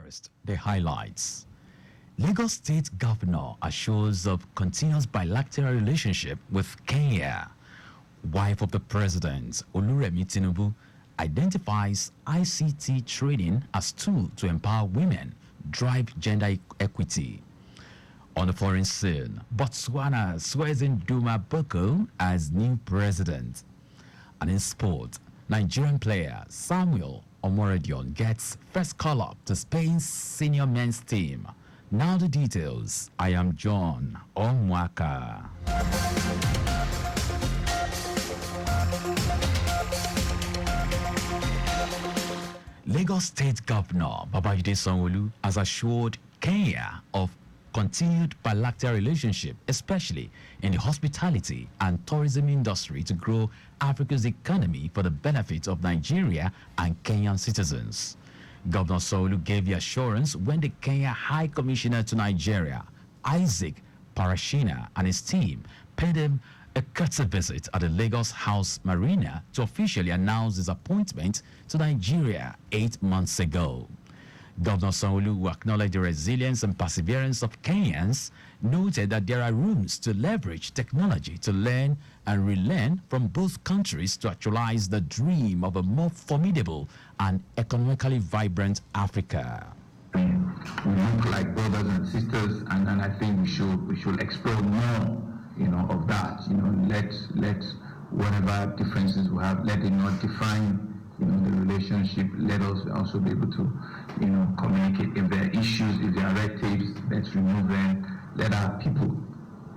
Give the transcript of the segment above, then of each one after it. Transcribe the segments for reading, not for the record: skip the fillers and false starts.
First, the highlights. Lagos State Governor assures of continuous bilateral relationship with Kenya. Wife of the President, Oluremi Tinubu, identifies ICT training as tool to empower women, drive gender equity. On the foreign scene, Botswana swears in Duma Boko as new president. And in sport, Nigerian player Samuel Omoredion gets first call-up to Spain's senior men's team. Now the details. I am John Omoaka. Lagos State Governor Babajide Sanwo-Olu has assured Kenya of continued bilateral relationship, especially in the hospitality and tourism industry, to grow Africa's economy for the benefit of Nigeria and Kenyan citizens. Governor Sanwo-Olu gave the assurance when the Kenya High Commissioner to Nigeria, Isaac Parashina, and his team paid him a courtesy visit at the Lagos House Marina to officially announce his appointment to Nigeria 8 months ago. Governor Sanwo-Olu, who acknowledged the resilience and perseverance of Kenyans, noted that there are rooms to leverage technology to learn and relearn from both countries to actualize the dream of a more formidable and economically vibrant Africa. We look like brothers and sisters, and I think we should explore more, of that. Let whatever differences we have, let it not define the relationship. Let us also be able to communicate. If there are issues, if there are red tapes, let's remove them. Let our people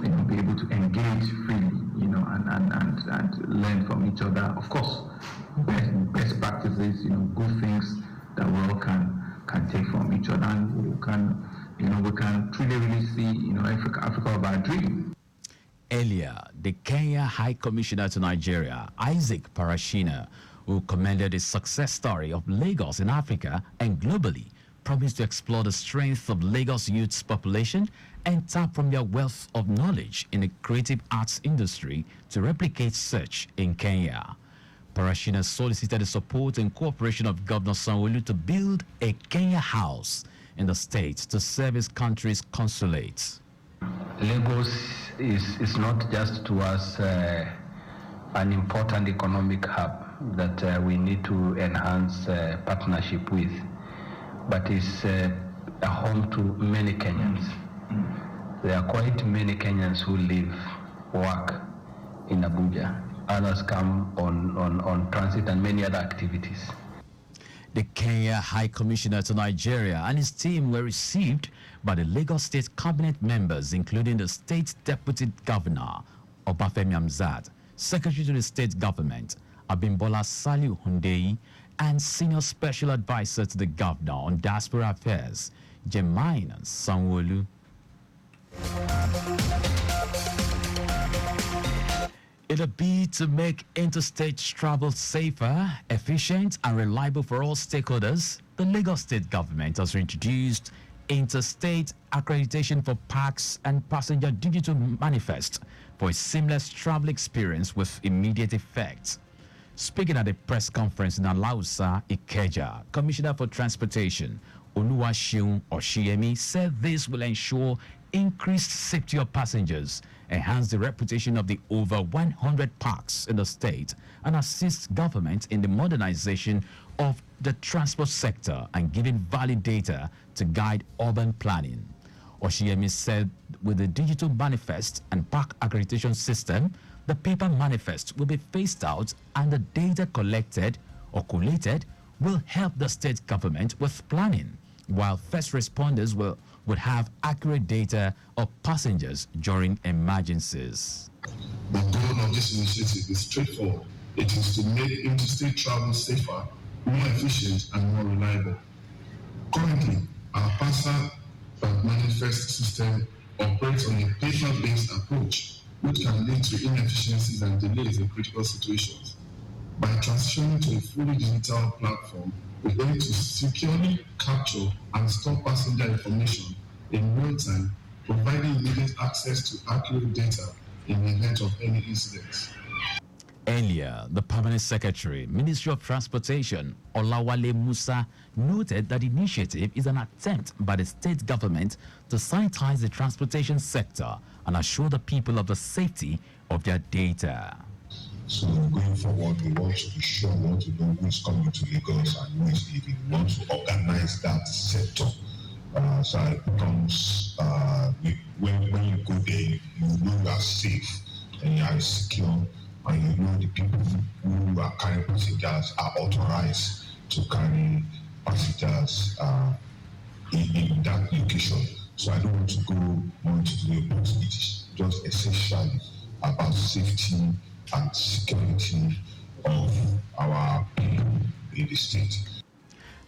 be able to engage freely, and learn from each other. Of course, best practices, good things that we all can take from each other, and we can truly really see Africa of our dream. Earlier, the Kenya High Commissioner to Nigeria, Isaac Parashina, who commended the success story of Lagos in Africa and globally, promised to explore the strength of Lagos youth's population and tap from their wealth of knowledge in the creative arts industry to replicate such in Kenya. Parashina solicited the support and cooperation of Governor Sanwo-Olu to build a Kenya house in the state to serve his country's consulate. Lagos is not just to us an important economic hub that we need to enhance partnership with, but it's a home to many Kenyans. There are quite many Kenyans who live, work in Abuja. Others come on transit and many other activities. The Kenya High Commissioner to Nigeria and his team were received by the Lagos State Cabinet members, including the State Deputy Governor, Obafemi Hamzat, Secretary to the State Government, Abimbola Saliu Hundeyi, and Senior Special Advisor to the Governor on Diaspora Affairs, Jemina Sanwo-Olu. In a bid to make interstate travel safer, efficient, and reliable for all stakeholders, the Lagos State Government has introduced Interstate Accreditation for Parks and Passenger Digital Manifest for a seamless travel experience with immediate effect. Speaking at a press conference in Alausa, Ikeja, Commissioner for Transportation, Oluwaseun Oshiemi, said this will ensure increased safety of passengers, enhance the reputation of the over 100 parks in the state, and assist government in the modernization of the transport sector and giving valid data to guide urban planning. Oshiemi said with the digital manifest and park accreditation system, the paper manifest will be phased out and the data collected or collated will help the state government with planning, while first responders would have accurate data of passengers during emergencies. The goal of this initiative is straightforward. It is to make interstate travel safer, more efficient, and more reliable. Currently, our parcel manifest system operates on a paper-based approach, which can lead to inefficiencies and delays in critical situations. By transitioning to a fully digital platform, we aim to securely capture and store passenger information in real time, providing immediate access to accurate data in the event of any incidents. Earlier, the Permanent Secretary, Ministry of Transportation, Olawale Musa, noted that the initiative is an attempt by the state government to sanitize the transportation sector and assure the people of the safety of their data. So going forward, we want to be sure, we want to know who is coming to Lagos and who is leaving. We want to organize that sector. So it becomes, when you go there, you know you are safe and you are secure, and you know the people who are carrying passengers are authorized to carry passengers in that location. So I don't want to go more into the but it is just essentially about safety and security of our people in the state.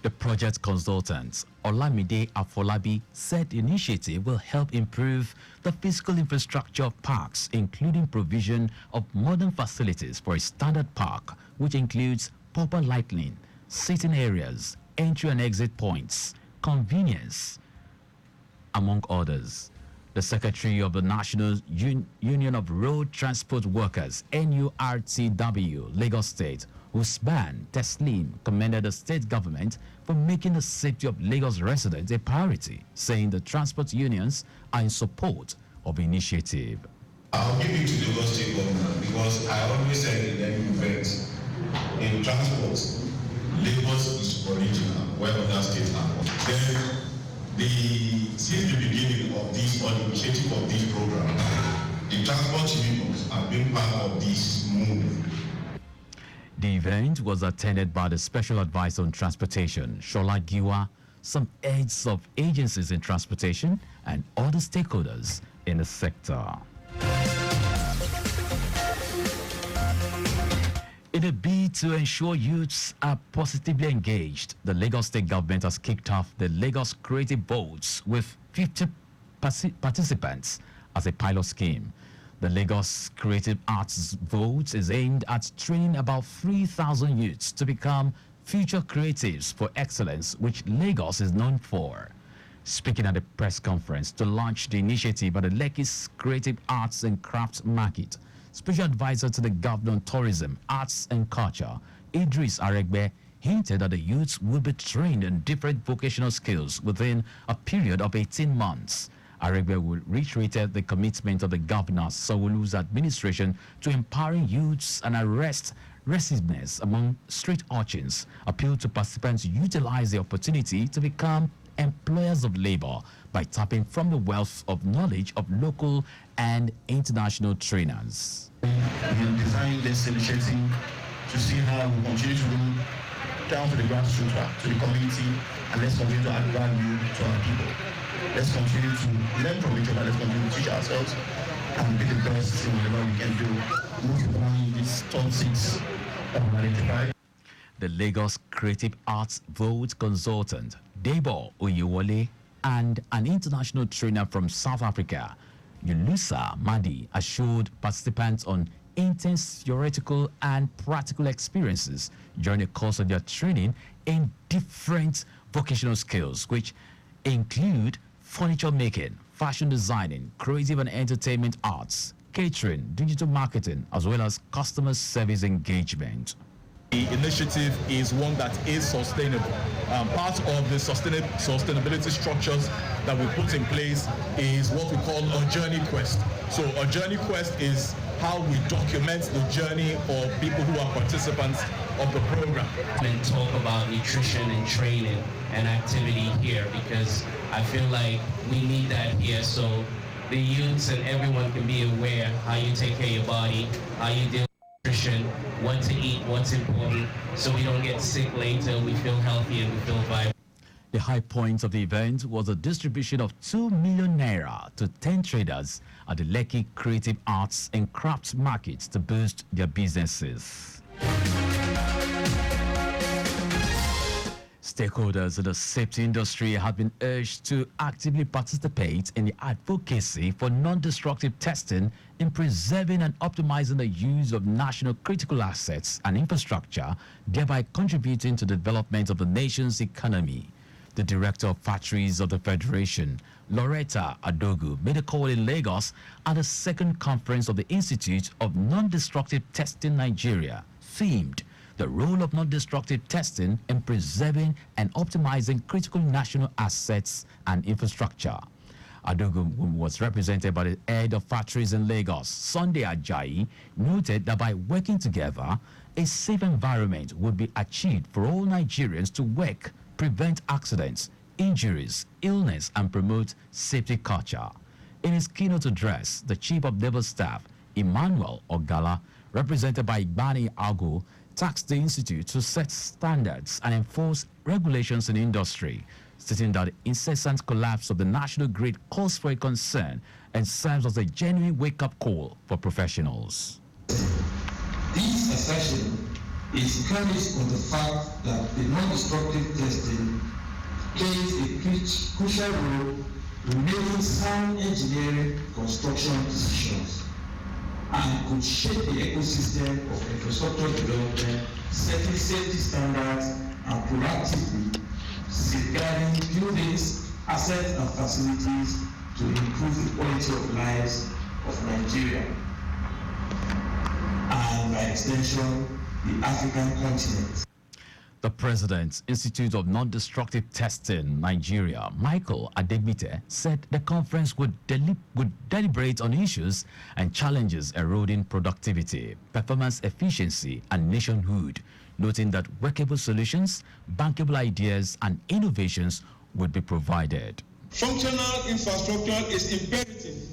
The project consultant, Olamide Afolabi, said the initiative will help improve the physical infrastructure of parks, including provision of modern facilities for a standard park, which includes proper lighting, sitting areas, entry and exit points, convenience, among others. The Secretary of the National Union of Road Transport Workers, NURTW, Lagos State, Usman Teslim, commended the state government for making the safety of Lagos residents a priority, saying the transport unions are in support of the initiative. I'll give it to the Lagos State government because I always said in any event, in transport, Lagos is original, where other states are. Then, since the beginning of this, or the initiative of this program, the transport unions have been part of this move. The event was attended by the Special Advisor on Transportation, Shola Giwa, some heads of agencies in transportation, and other stakeholders in the sector. In a bid to ensure youths are positively engaged, the Lagos State government has kicked off the Lagos Creative Votes with 50 participants as a pilot scheme. The Lagos Creative Arts Votes is aimed at training about 3,000 youths to become future creatives for excellence, which Lagos is known for. Speaking at a press conference to launch the initiative at the Lekki's Creative Arts and Crafts Market, Special Advisor to the Governor on Tourism, Arts and Culture, Idris Aregbe, hinted that the youths will be trained in different vocational skills within a period of 18 months. Aregbe reiterated the commitment of the Governor Sanwo-Olu's administration to empowering youths and arrest restlessness among street urchins, appealed to participants to utilize the opportunity to become employers of labor by tapping from the wealth of knowledge of local and international trainers. We have designed this initiative to see how we continue to go down to the grassroots, to the community, and let's continue to add value to our people. Let's continue to learn from each other, let's continue to teach ourselves and be the best in whatever we can do. Most importantly, these top 6 identified. The Lagos Creative Arts Vote consultant, Debo Oyewole, and an international trainer from South Africa, Yulusa Madi, assured participants on intense theoretical and practical experiences during the course of their training in different vocational skills, which include furniture making, fashion designing, creative and entertainment arts, catering, digital marketing, as well as customer service engagement. The initiative is one that is sustainable. Part of the sustainability structures that we put in place is what we call a journey quest. So a journey quest is how we document the journey of people who are participants of the program. And talk about nutrition and training and activity here, because I feel like we need that here so the youths and everyone can be aware how you take care of your body, how you deal nutrition, what to eat, what's important, so we don't get sick later, we feel healthy and we feel vibrant. The high point of the event was a distribution of 2 million naira to 10 traders at the Lekki Creative Arts and Crafts Market to boost their businesses. Stakeholders in the safety industry have been urged to actively participate in the advocacy for non-destructive testing in preserving and optimizing the use of national critical assets and infrastructure, thereby contributing to the development of the nation's economy. The director of factories of the Federation, Loretta Adogu, made a call in Lagos at the second conference of the Institute of Non-Destructive Testing Nigeria, themed the role of non-destructive testing in preserving and optimizing critical national assets and infrastructure. Adogu, who was represented by the head of factories in Lagos, Sunday Ajayi, noted that by working together, a safe environment would be achieved for all Nigerians to work, prevent accidents, injuries, illness, and promote safety culture. In his keynote address, the Chief of Naval Staff, Emmanuel Ogala, represented by Igbani Agu, tasked the institute to set standards and enforce regulations in the industry, stating that the incessant collapse of the national grid calls for a concern and serves as a genuine wake-up call for professionals. This assertion is premised on the fact that the non-destructive testing plays a crucial role in making sound engineering construction decisions and could shape the ecosystem of infrastructure development, setting safety standards and proactively safeguarding buildings, assets and facilities to improve the quality of lives of Nigeria and by extension the African continent. The President's Institute of Non-Destructive Testing, Nigeria, Michael Adegbite, said the conference would deliberate on issues and challenges eroding productivity, performance efficiency, and nationhood, noting that workable solutions, bankable ideas, and innovations would be provided. Functional infrastructure is imperative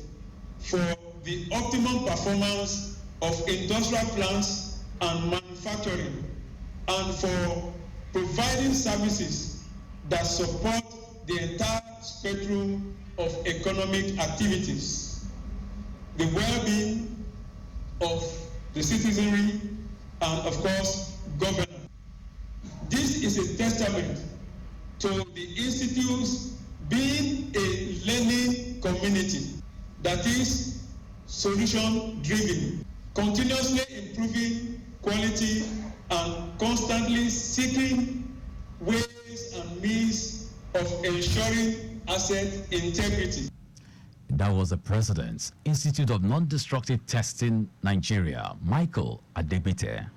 for the optimum performance of industrial plants and manufacturing, and for providing services that support the entire spectrum of economic activities, the well-being of the citizenry, and of course, governance. This is a testament to the institutes being a learning community that is solution-driven, continuously improving quality and constantly seeking ways and means of ensuring asset integrity. That was the President's Institute of Non-Destructive Testing, Nigeria, Michael Adegbite.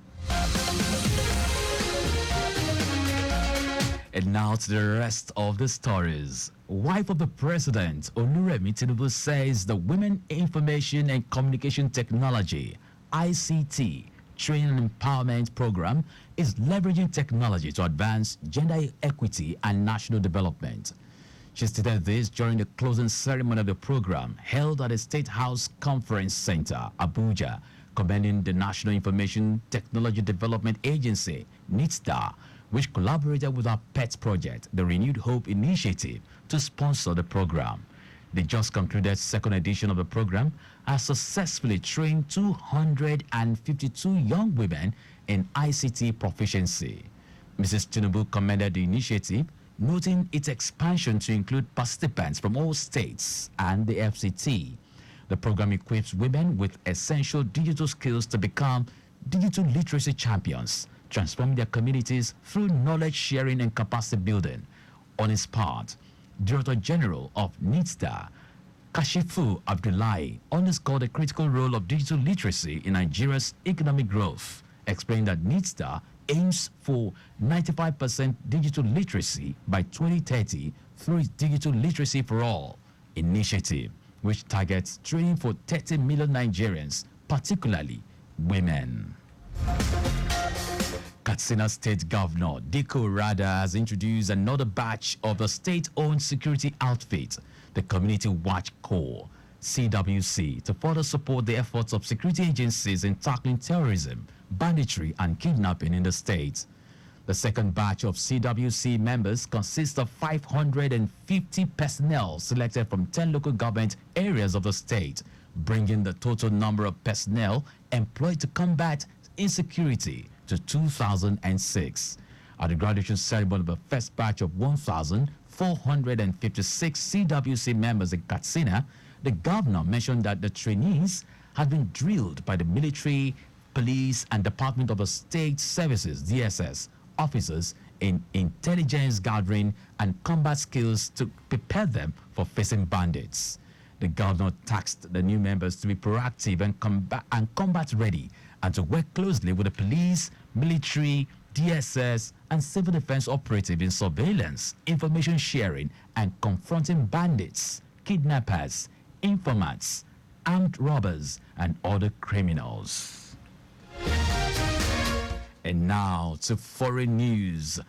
And now to the rest of the stories. Wife of the President, Oluremi Tinubu, says the Women Information and Communication Technology, ICT, Training and Empowerment Program is leveraging technology to advance gender equity and national development. She stated this during the closing ceremony of the program held at the State House Conference Center, Abuja, commending the National Information Technology Development Agency, NITSDA, which collaborated with our PET project, the Renewed Hope Initiative, to sponsor the program. The just concluded second edition of the program has successfully trained 252 young women in ICT proficiency. Mrs. Tinubu commended the initiative, noting its expansion to include participants from all states and the FCT. The program equips women with essential digital skills to become digital literacy champions, transforming their communities through knowledge sharing and capacity building. On his part, Director General of NITSDA, Kashifu Abdullahi, underscored the critical role of digital literacy in Nigeria's economic growth, explained that NITSDA aims for 95% digital literacy by 2030 through its Digital Literacy for All initiative, which targets training for 30 million Nigerians, particularly women. Katsina State Governor Diko Rada has introduced another batch of the state-owned security outfit, the Community Watch Corps, CWC, to further support the efforts of security agencies in tackling terrorism, banditry, and kidnapping in the state. The second batch of CWC members consists of 550 personnel selected from 10 local government areas of the state, bringing the total number of personnel employed to combat insecurity to 2006. At the graduation ceremony of the first batch of 1,456 CWC members in Katsina, the governor mentioned that the trainees had been drilled by the military, police, and Department of the State Services, DSS, officers in intelligence gathering and combat skills to prepare them for facing bandits. The governor tasked the new members to be proactive and combat ready, and to work closely with the police, military, DSS, and civil defense operative in surveillance, information sharing, and confronting bandits, kidnappers, informants, armed robbers, and other criminals. And now to foreign news.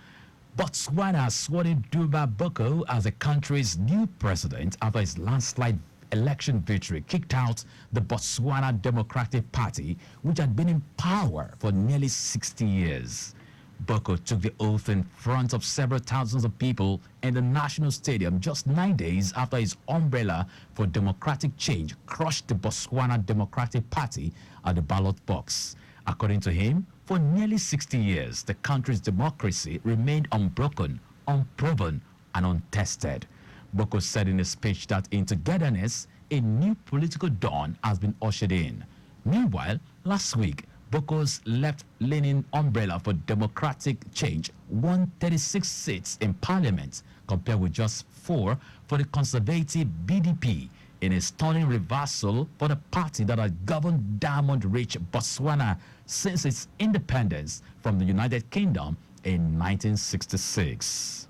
Botswana has sworn in Duba Boko as the country's new president after his landslide election victory kicked out the Botswana Democratic Party, which had been in power for nearly 60 years. Boko took the oath in front of several thousands of people in the National Stadium just 9 days after his umbrella for democratic change crushed the Botswana Democratic Party at the ballot box. According to him, for nearly 60 years, the country's democracy remained unbroken, unproven, and untested. Boko said in a speech that in togetherness, a new political dawn has been ushered in. Meanwhile, last week, Boko's left-leaning umbrella for democratic change won 36 seats in parliament, compared with just 4 for the conservative BDP, in a stunning reversal for the party that had governed diamond-rich Botswana since its independence from the United Kingdom in 1966.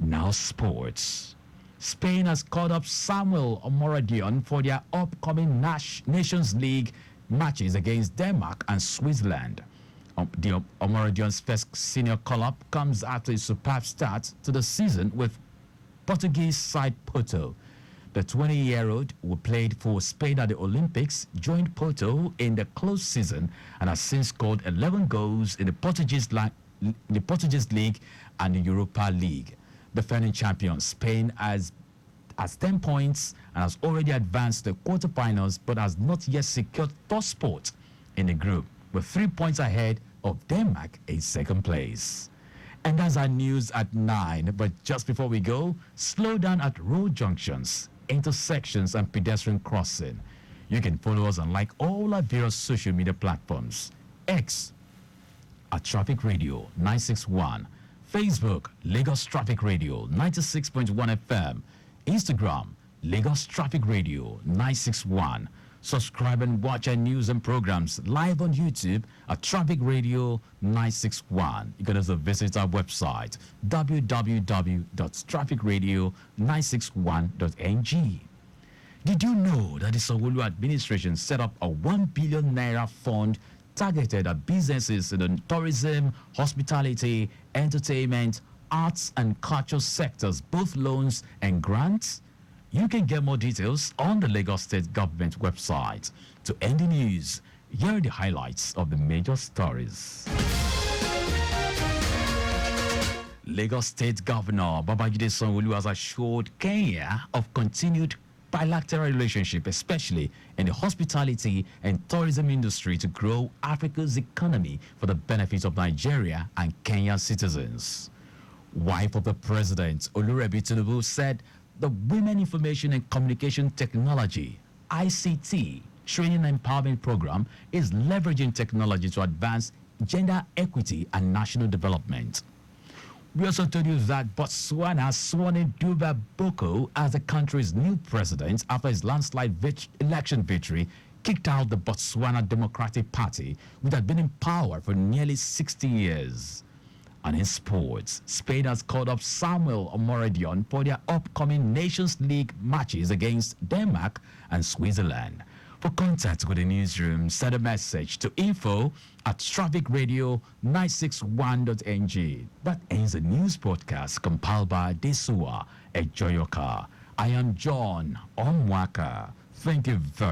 Now sports. Spain has called up Samuel Omoradion for their upcoming Nations League matches against Denmark and Switzerland. The Omoradion's first senior call-up comes after a superb start to the season with Portuguese side Porto. The 20-year-old, who played for Spain at the Olympics, joined Porto in the close season and has since scored 11 goals in the Portuguese League and the Europa League. Defending champion Spain has 10 points and has already advanced to the quarterfinals, but has not yet secured third spot in the group, with 3 points ahead of Denmark in second place. And that's our news at 9. But just before we go, slow down at road junctions, intersections, and pedestrian crossing. You can follow us on like all our various social media platforms. X at Traffic Radio 961. Facebook, Lagos Traffic Radio 96.1 FM. Instagram, Lagos Traffic Radio 961. Subscribe and watch our news and programs live on YouTube at Traffic Radio 961. You can also visit our website, www.trafficradio961.ng. Did you know that the Sanwo-Olu administration set up a 1 billion naira fund targeted at businesses in the tourism, hospitality, entertainment, arts and culture sectors, both loans and grants? You can get more details on the Lagos State Government website. To end the news, here are the highlights of the major stories. Lagos State Governor Babajide Sanwo-Olu has assured Kenya of continued bilateral relationship, especially in the hospitality and tourism industry, to grow Africa's economy for the benefit of Nigeria and Kenyan citizens. Wife of the president, Olurebi Tinubu, said the Women Information and Communication Technology, ICT, Training and Empowerment Program is leveraging technology to advance gender equity and national development. We also told you that Botswana has sworn in Duba Boko as the country's new president after his landslide election victory kicked out the Botswana Democratic Party, which had been in power for nearly 60 years. And in sports, Spain has called up Samuel Omoradion for their upcoming Nations League matches against Denmark and Switzerland. For contact with the newsroom, send a message to info@trafficradio961.ng. That ends the news broadcast compiled by Desua Ejoyoka. I am John Omoaka. Thank you very much.